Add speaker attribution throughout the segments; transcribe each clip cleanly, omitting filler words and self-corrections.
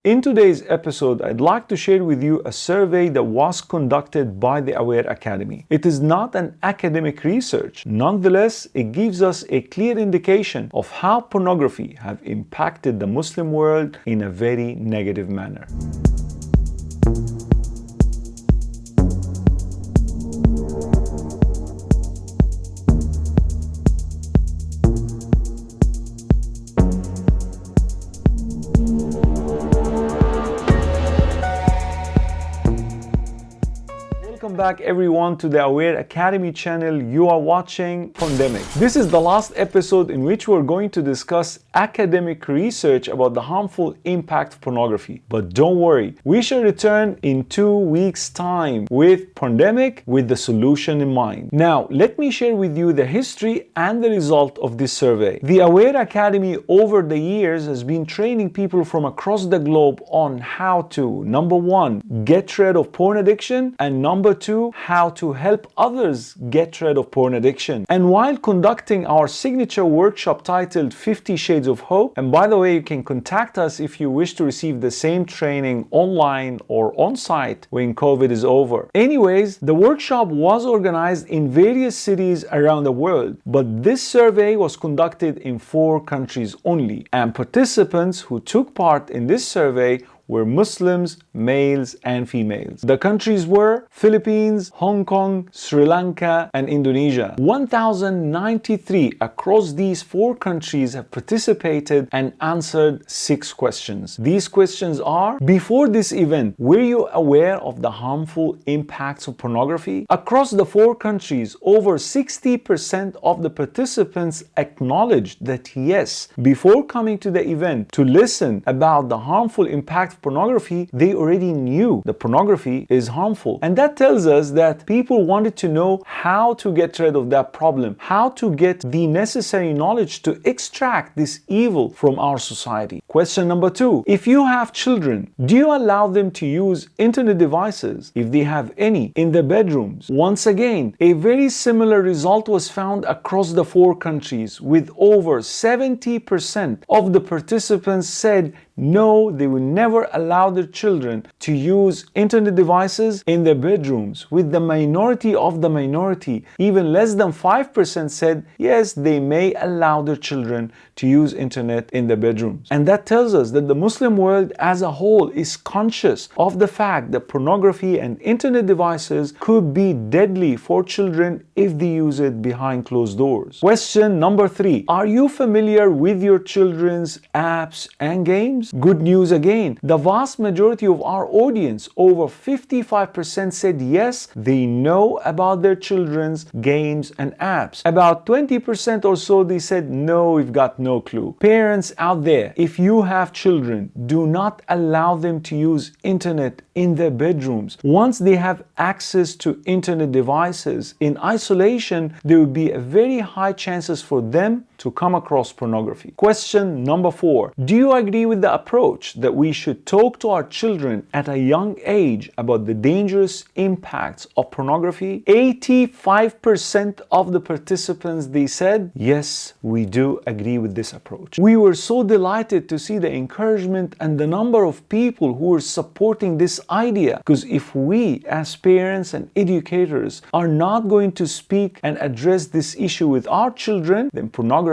Speaker 1: In today's episode, I'd like to share with you a survey that was conducted by the Aware Academy. It is not an academic research. Nonetheless, it gives us a clear indication of how pornography have impacted the Muslim world in a very negative manner. Welcome back everyone to the Aware Academy channel. You are watching Pandemic. This is the last episode in which we're going to discuss academic research about the harmful impact of pornography. But don't worry, we shall return in 2 weeks' time with Pandemic with the solution in mind. Now, let me share with you the history and the result of this survey. The Aware Academy over the years has been training people from across the globe on how to, number one, get rid of porn addiction, and number two, how to help others get rid of porn addiction. And while conducting our signature workshop titled 50 Shades of Hope, and by the way, you can contact us if you wish to receive the same training online or on site when COVID is over. Anyways, the workshop was organized in various cities around the world, but this survey was conducted in 4 countries only, and participants who took part in this survey were Muslims, males and females. The countries were Philippines, Hong Kong, Sri Lanka and Indonesia. 1,093 across these 4 countries have participated and answered 6 questions. These questions are: before this event, were you aware of the harmful impacts of pornography? Across the 4 countries, over 60% of the participants acknowledged that yes, before coming to the event to listen about the harmful impact of pornography, they already knew that pornography is harmful. And that tells us that people wanted to know how to get rid of that problem, how to get the necessary knowledge to extract this evil from our society. Question number 2. If you have children, do you allow them to use internet devices, if they have any, in their bedrooms? Once again, a very similar result was found across the 4 countries, with over 70% of the participants said no, they will never allow their children to use internet devices in their bedrooms. With the minority of the minority, even less than 5% said yes, they may allow their children to use internet in their bedrooms. And that tells us that the Muslim world as a whole is conscious of the fact that pornography and internet devices could be deadly for children if they use it behind closed doors. Question number 3. Are you familiar with your children's apps and games? Good news again. The vast majority of our audience, over 55%, said yes, they know about their children's games and apps. About 20% or so, they said no, we've got no clue. Parents out there, if you have children, do not allow them to use internet in their bedrooms. Once they have access to internet devices in isolation, there will be a very high chances for them to come across pornography. Question number 4. Do you agree with the approach that we should talk to our children at a young age about the dangerous impacts of pornography? 85% of the participants, they said, yes, we do agree with this approach. We were so delighted to see the encouragement and the number of people who were supporting this idea, because if we as parents and educators are not going to speak and address this issue with our children, then pornography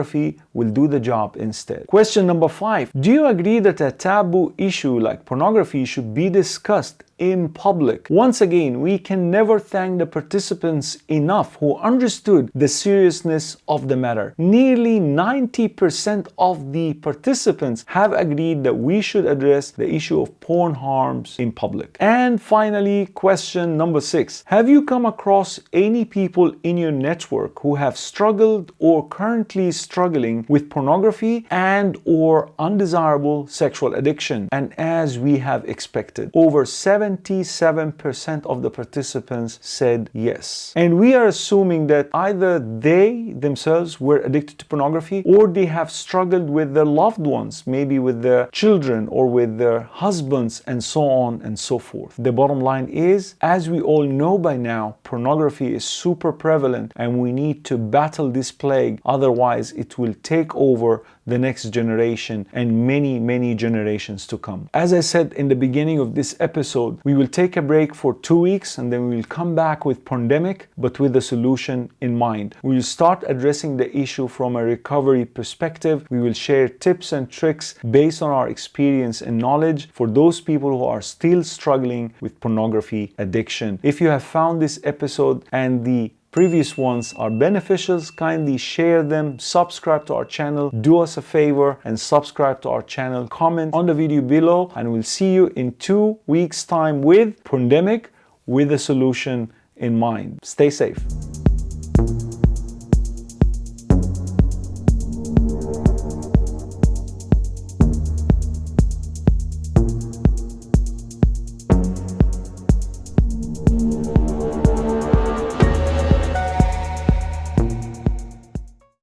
Speaker 1: will do the job instead. Question number 5. Do you agree that a taboo issue like pornography should be discussed in public? Once again, we can never thank the participants enough who understood the seriousness of the matter. Nearly 90% of the participants have agreed that we should address the issue of porn harms in public. And finally, question number 6. Have you come across any people in your network who have struggled or currently struggling with pornography and or undesirable sexual addiction? And as we have expected, over 77% of the participants said yes. And we are assuming that either they themselves were addicted to pornography or they have struggled with their loved ones, maybe with their children or with their husbands and so on and so forth. The bottom line is, as we all know by now, pornography is super prevalent and we need to battle this plague. Otherwise, it will take over the next generation and many generations to come. As I said in the beginning of this episode, we will take a break for 2 weeks and then we will come back with pandemic, but with a solution in mind. We will start addressing the issue from a recovery perspective. We will share tips and tricks based on our experience and knowledge for those people who are still struggling with pornography addiction. If you have found this episode and the previous ones are beneficial, kindly share them, subscribe to our channel, do us a favor and subscribe to our channel, comment on the video below, and we'll see you in 2 weeks time with pandemic with a solution in mind. Stay safe.